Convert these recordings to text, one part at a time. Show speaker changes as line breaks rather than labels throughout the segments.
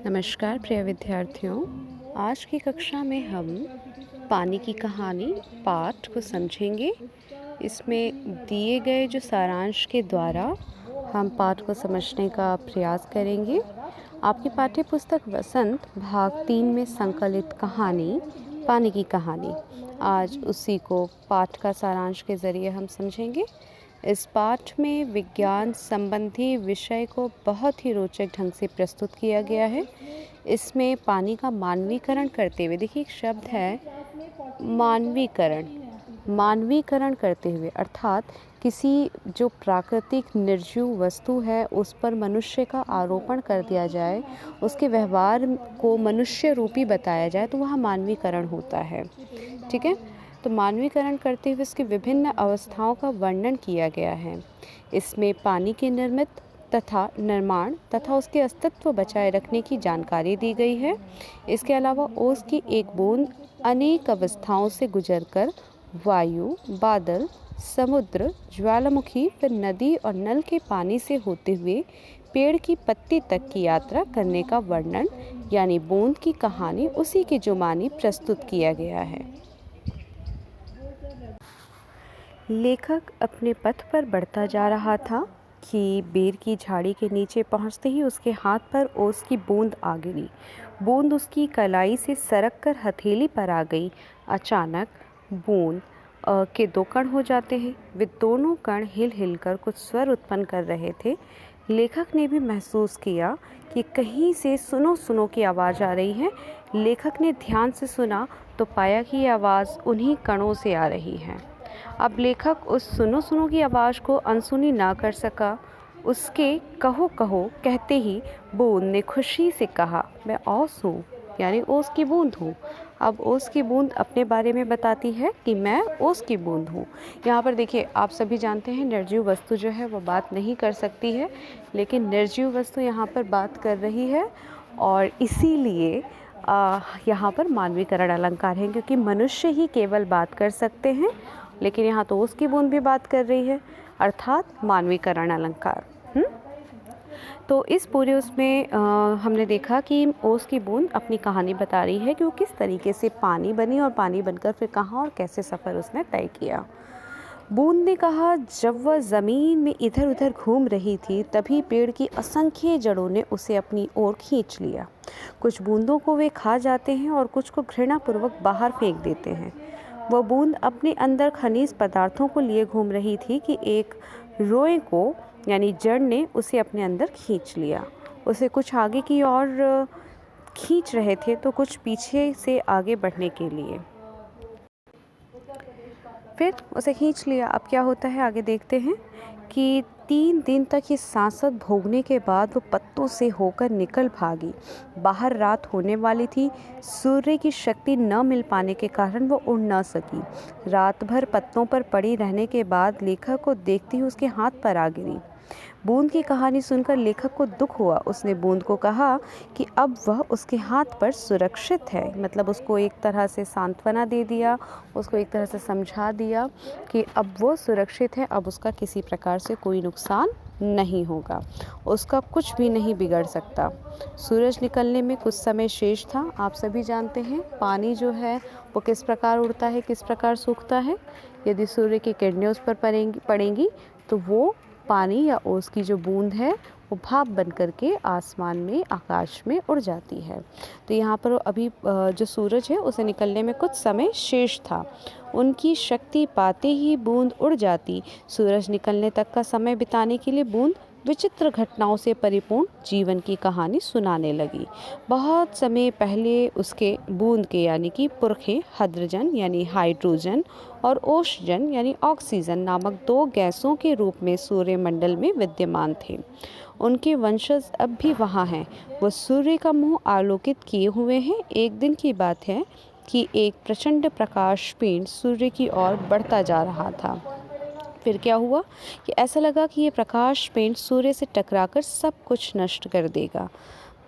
नमस्कार प्रिय विद्यार्थियों। आज की कक्षा में हम पानी की कहानी पाठ को समझेंगे। इसमें दिए गए जो सारांश के द्वारा हम पाठ को समझने का प्रयास करेंगे। आपकी पाठ्य पुस्तक वसंत भाग 3 में संकलित कहानी पानी की कहानी, आज उसी को पाठ का सारांश के ज़रिए हम समझेंगे। इस पाठ में विज्ञान संबंधी विषय को बहुत ही रोचक ढंग से प्रस्तुत किया गया है। इसमें पानी का मानवीकरण करते हुए, देखिए एक शब्द है मानवीकरण, मानवीकरण करते हुए अर्थात किसी जो प्राकृतिक निर्जीव वस्तु है उस पर मनुष्य का आरोपण कर दिया जाए, उसके व्यवहार को मनुष्य रूपी बताया जाए तो वह मानवीकरण होता है। ठीक है, तो मानवीकरण करते हुए इसकी विभिन्न अवस्थाओं का वर्णन किया गया है। इसमें पानी के निर्मित तथा निर्माण तथा उसके अस्तित्व बचाए रखने की जानकारी दी गई है। इसके अलावा ओस की एक बूंद अनेक अवस्थाओं से गुजरकर वायु, बादल, समुद्र, ज्वालामुखी, फिर नदी और नल के पानी से होते हुए पेड़ की पत्ती तक की यात्रा करने का वर्णन यानी बूंद की कहानी उसी की जुबानी प्रस्तुत किया गया है। लेखक अपने पथ पर बढ़ता जा रहा था कि बेर की झाड़ी के नीचे पहुंचते ही उसके हाथ पर ओस की बूंद आ गिरी। बूंद उसकी कलाई से सरक कर हथेली पर आ गई। अचानक बूंद के दो कण हो जाते हैं। वे दोनों कण हिल हिल कर कुछ स्वर उत्पन्न कर रहे थे। लेखक ने भी महसूस किया कि कहीं से सुनो सुनो की आवाज़ आ रही है। लेखक ने ध्यान से सुना तो पाया कि यह आवाज़ उन्हीं कणों से आ रही है। अब लेखक उस सुनो सुनो की आवाज़ को अनसुनी ना कर सका। उसके कहो कहो कहते ही बूंद ने खुशी से कहा, मैं ओस हूँ, यानी ओस की बूंद हूँ। अब ओस की बूंद अपने बारे में बताती है कि मैं ओस की बूंद हूँ। यहाँ पर देखिए, आप सभी जानते हैं निर्जीव वस्तु जो है वो बात नहीं कर सकती है, लेकिन निर्जीव वस्तु यहाँ पर बात कर रही है और इसीलिए यहाँ पर मानवीकरण अलंकार है, क्योंकि मनुष्य ही केवल बात कर सकते हैं, लेकिन यहाँ तो ओस की बूंद भी बात कर रही है, अर्थात मानवीकरण अलंकार। तो इस पूरे उसमें हमने देखा कि ओस की बूंद अपनी कहानी बता रही है कि वो किस तरीके से पानी बनी और पानी बनकर फिर कहाँ और कैसे सफ़र उसने तय किया। बूंद ने कहा, जब वह ज़मीन में इधर उधर घूम रही थी तभी पेड़ की असंख्य जड़ों ने उसे अपनी ओर खींच लिया। कुछ बूंदों को वे खा जाते हैं और कुछ को घृणापूर्वक बाहर फेंक देते हैं। वह बूंद अपने अंदर खनिज पदार्थों को लिए घूम रही थी कि एक रोए को यानी जड़ ने उसे अपने अंदर खींच लिया। उसे कुछ आगे की ओर खींच रहे थे तो कुछ पीछे से आगे बढ़ने के लिए। फिर उसे खींच लिया। अब क्या होता है आगे देखते हैं कि 3 दिन तक ये सांसत भोगने के बाद वो पत्तों से होकर निकल भागी। बाहर रात होने वाली थी। सूर्य की शक्ति न मिल पाने के कारण वो उड़ न सकी। रात भर पत्तों पर पड़ी रहने के बाद लेखक को देखती ही उसके हाथ पर आ गिरी। बूंद की कहानी सुनकर लेखक को दुख हुआ। उसने बूंद को कहा कि अब वह उसके हाथ पर सुरक्षित है, मतलब उसको एक तरह से सांत्वना दे दिया, उसको एक तरह से समझा दिया कि अब वो सुरक्षित है, अब उसका किसी प्रकार से कोई नुकसान नहीं होगा, उसका कुछ भी नहीं बिगड़ सकता। सूरज निकलने में कुछ समय शेष था। आप सभी जानते हैं पानी जो है वो किस प्रकार उड़ता है, किस प्रकार सूखता है। यदि सूर्य की किरणें उस पर पड़ेंगी तो वो पानी या ओस की जो बूंद है वो भाप बन करके आसमान में, आकाश में उड़ जाती है। तो यहाँ पर अभी जो सूरज है उसे निकलने में कुछ समय शेष था। उनकी शक्ति पाते ही बूंद उड़ जाती। सूरज निकलने तक का समय बिताने के लिए बूंद विचित्र घटनाओं से परिपूर्ण जीवन की कहानी सुनाने लगी। बहुत समय पहले उसके बूंद के यानी कि पुरखे हाइड्रोजन यानी हाइड्रोजन और ओशजन यानी ऑक्सीजन नामक 2 गैसों के रूप में सूर्यमंडल में विद्यमान थे। उनके वंशज अब भी वहाँ हैं। वो सूर्य का मुंह आलोकित किए हुए हैं। एक दिन की बात है कि एक प्रचंड प्रकाश पिंड सूर्य की ओर बढ़ता जा रहा था। फिर क्या हुआ कि ऐसा लगा कि ये प्रकाश पिंड सूर्य से टकराकर सब कुछ नष्ट कर देगा,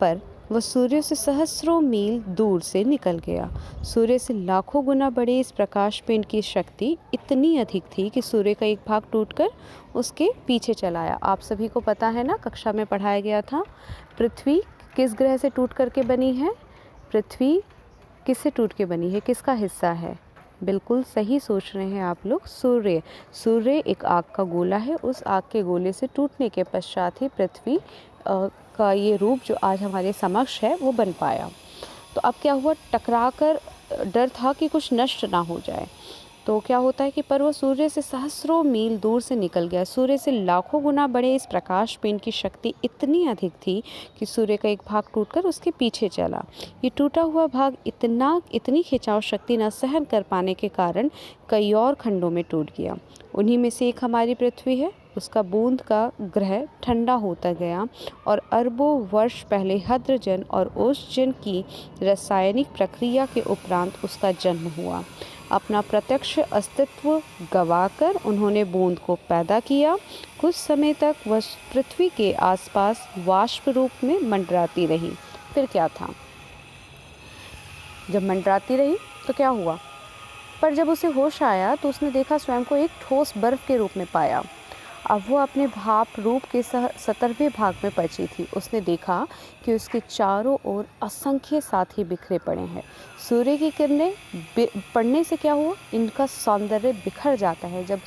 पर वह सूर्य से सहस्रों मील दूर से निकल गया। सूर्य से लाखों गुना बड़े इस प्रकाश पिंड की शक्ति इतनी अधिक थी कि सूर्य का एक भाग टूटकर उसके पीछे चला आया। आप सभी को पता है ना, कक्षा में पढ़ाया गया था, पृथ्वी किस ग्रह से टूट करके बनी है? पृथ्वी किससे टूट के बनी है, किसका हिस्सा है? बिल्कुल सही सोच रहे हैं आप लोग, सूर्य। सूर्य एक आग का गोला है, उस आग के गोले से टूटने के पश्चात ही पृथ्वी का ये रूप जो आज हमारे समक्ष है वो बन पाया। तो अब क्या हुआ, टकरा कर डर था कि कुछ नष्ट ना हो जाए, तो क्या होता है कि पर वो सूर्य से सहस्रों मील दूर से निकल गया। सूर्य से लाखों गुना बड़े इस प्रकाश पिंड की शक्ति इतनी अधिक थी कि सूर्य का एक भाग टूटकर उसके पीछे चला। ये टूटा हुआ भाग इतनी खिंचाव शक्ति न सहन कर पाने के कारण कई और खंडों में टूट गया। उन्हीं में से एक हमारी पृथ्वी है। उसका बूंद का ग्रह ठंडा होता गया और अरबों वर्ष पहले हद्रजन और ओसजन की रासायनिक प्रक्रिया के उपरांत उसका जन्म हुआ। अपना प्रत्यक्ष अस्तित्व गंवाकर उन्होंने बूंद को पैदा किया। कुछ समय तक वह पृथ्वी के आसपास वाष्प रूप में मंडराती रही। फिर क्या था, जब मंडराती रही तो क्या हुआ, पर जब उसे होश आया तो उसने देखा स्वयं को एक ठोस बर्फ के रूप में पाया। अब वो अपने भाप रूप के 17वें भाग में पची थी। उसने देखा कि उसके चारों ओर असंख्य साथी बिखरे पड़े हैं। सूर्य की किरणें पड़ने से क्या हुआ, इनका सौंदर्य बिखर जाता है। जब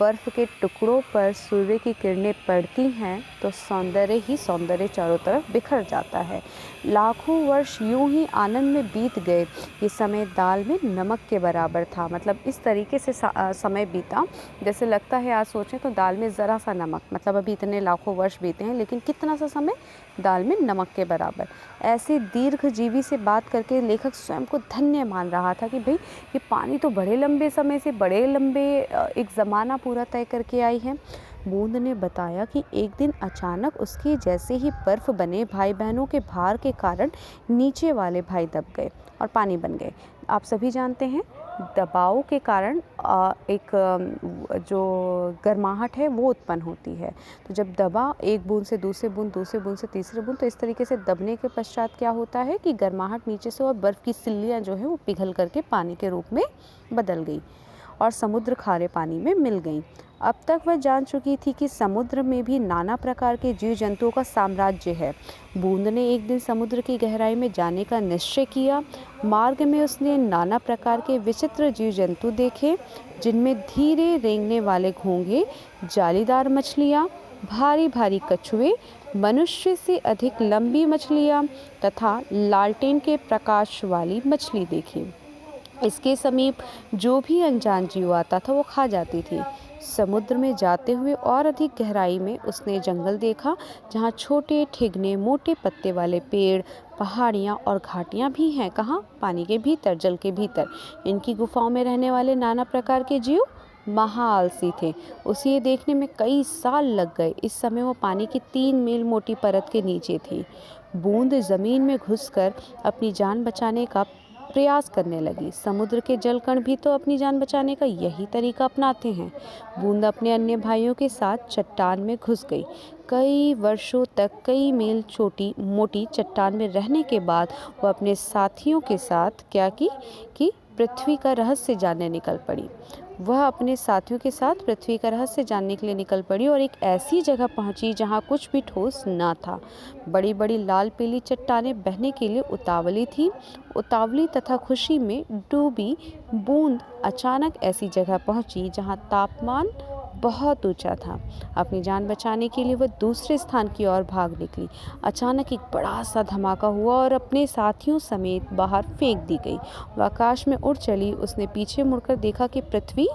बर्फ़ के टुकड़ों पर सूर्य की किरणें पड़ती हैं तो सौंदर्य ही सौंदर्य चारों तरफ बिखर जाता है। लाखों वर्ष यूं ही आनंद में बीत गए। ये समय दाल में नमक के बराबर था। मतलब इस तरीके से समय बीता जैसे लगता है, आज सोचें तो दाल में ज़रा सा नमक, मतलब अभी इतने लाखों वर्ष बीते हैं लेकिन कितना सा समय दाल में नमक के बराबर। ऐसे दीर्घजीवी से बात करके लेखक स्वयं को धन्य मान रहा था कि भाई ये पानी तो बड़े लंबे समय से, बड़े लंबे एक ज़माना पूरा तय करके आई है। बूंद ने बताया कि एक दिन अचानक उसके जैसे ही बर्फ़ बने भाई बहनों के भार के कारण नीचे वाले भाई दब गए और पानी बन गए। आप सभी जानते हैं दबाव के कारण एक जो गर्माहट है वो उत्पन्न होती है। तो जब दबा एक बूंद से दूसरे बूंद, दूसरे बूंद से तीसरे बूंद, तो इस तरीके से दबने के पश्चात क्या होता है कि गर्माहट नीचे से और बर्फ़ की सिल्लियाँ जो है वो पिघल करके पानी के रूप में बदल गई और समुद्र खारे पानी में मिल गई। अब तक वह जान चुकी थी कि समुद्र में भी नाना प्रकार के जीव जंतुओं का साम्राज्य है। बूंद ने एक दिन समुद्र की गहराई में जाने का निश्चय किया। मार्ग में उसने नाना प्रकार के विचित्र जीव जंतु देखे, जिनमें धीरे रेंगने वाले घोंघे, जालीदार मछलियाँ, भारी भारी कछुए, मनुष्य से अधिक लंबी मछलियाँ तथा लालटेन के प्रकाश वाली मछली देखी। इसके समीप जो भी अनजान जीव आता था वो खा जाती थी। समुद्र में जाते हुए और अधिक गहराई में उसने जंगल देखा, जहाँ छोटे ठिगने, मोटे पत्ते वाले पेड़, पहाड़ियाँ और घाटियाँ भी हैं। कहाँ? पानी के भीतर, जल के भीतर। इनकी गुफाओं में रहने वाले नाना प्रकार के जीव महाआलसी थे। उसे ये देखने में कई साल लग गए। इस समय वो पानी की 3 मील मोटी परत के नीचे थी। बूंद ज़मीन में घुसकर अपनी जान बचाने का प्रयास करने लगी। समुद्र के जलकण भी तो अपनी जान बचाने का यही तरीका अपनाते हैं। बूंद अपने अन्य भाइयों के साथ चट्टान में घुस गई। कई वर्षों तक कई मील छोटी मोटी चट्टान में रहने के बाद वह अपने साथियों के साथ क्या की कि पृथ्वी का रहस्य जानने निकल पड़ी। वह अपने साथियों के साथ पृथ्वी का रहस्य जानने के लिए निकल पड़ी और एक ऐसी जगह पहुंची जहां कुछ भी ठोस न था। बड़ी बड़ी लाल पीली चट्टानें बहने के लिए उतावली थी। उतावली तथा खुशी में डूबी बूंद अचानक ऐसी जगह पहुंची जहां तापमान बहुत ऊंचा था। अपनी जान बचाने के लिए वह दूसरे स्थान की ओर भाग निकली। अचानक एक बड़ा सा धमाका हुआ और अपने साथियों समेत बाहर फेंक दी गई। वह आकाश में उड़ चली। उसने पीछे मुड़कर देखा कि पृथ्वी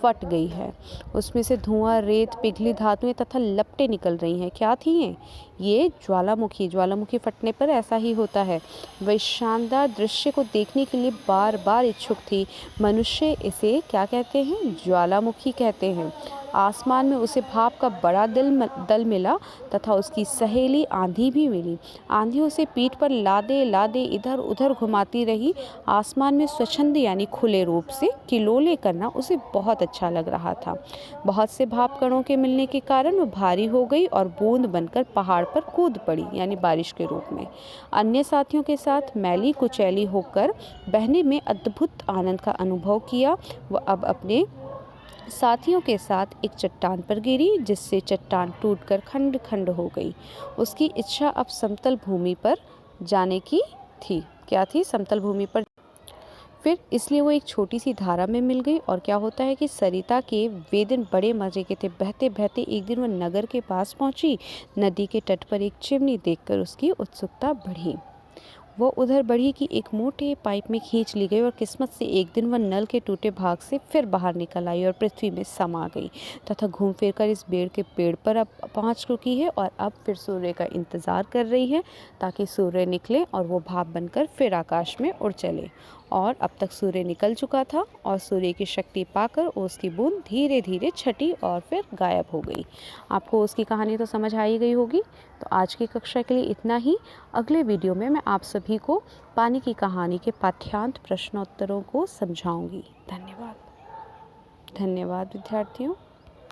फट गई है। उसमें से धुआं, रेत, पिघली धातुएं तथा लपटें निकल रही हैं। क्या थी ये? ज्वालामुखी फटने पर ऐसा ही होता है। वह इस शानदार दृश्य को देखने के लिए बार बार इच्छुक थी। मनुष्य इसे क्या कहते हैं? ज्वालामुखी कहते हैं। आसमान में उसे भाप का बड़ा दल मिला तथा उसकी सहेली आंधी भी मिली। आंधी उसे पीठ पर लादे लादे इधर उधर घुमाती रही। आसमान में स्वच्छंद यानी खुले रूप से किलोले करना उसे बहुत अच्छा लग रहा था। बहुत से भाप कणों के मिलने के कारण वो भारी हो गई और बूंद बनकर पहाड़ पर कूद पड़ी यानी बारिश के रूप में। अन्य साथियों के साथ मैली कुचैली होकर बहने में अद्भुत आनंद का अनुभव किया। वह अब अपने साथियों के साथ एक चट्टान पर गिरी, जिससे चट्टान टूटकर खंड खंड हो गई। उसकी इच्छा अब समतल भूमि पर जाने की थी। क्या थी? समतल भूमि पर। फिर इसलिए वो एक छोटी सी धारा में मिल गई। और क्या होता है कि सरिता के वे दिन बड़े मज़े के थे। बहते बहते एक दिन वो नगर के पास पहुंची। नदी के तट पर एक चिमनी देखकर उसकी उत्सुकता बढ़ी। वो उधर बढ़ी कि एक मोटे पाइप में खींच ली गई, और किस्मत से एक दिन वह नल के टूटे भाग से फिर बाहर निकल आई और पृथ्वी में समा गई, तथा घूम फिर कर इस बेड़ के पेड़ पर अब पहुंच चुकी है, और अब फिर सूर्य का इंतज़ार कर रही है, ताकि सूर्य निकले और वो भाप बनकर फिर आकाश में उड़ चले। और अब तक सूर्य निकल चुका था, और सूर्य की शक्ति पाकर ओस की बूंद धीरे धीरे छटी और फिर गायब हो गई। आपको उसकी कहानी तो समझ आ ही गई होगी। तो आज की कक्षा के लिए इतना ही। अगले वीडियो में मैं आप सभी को पानी की कहानी के पाठ्यांत प्रश्नोत्तरों को समझाऊंगी। धन्यवाद। धन्यवाद विद्यार्थियों।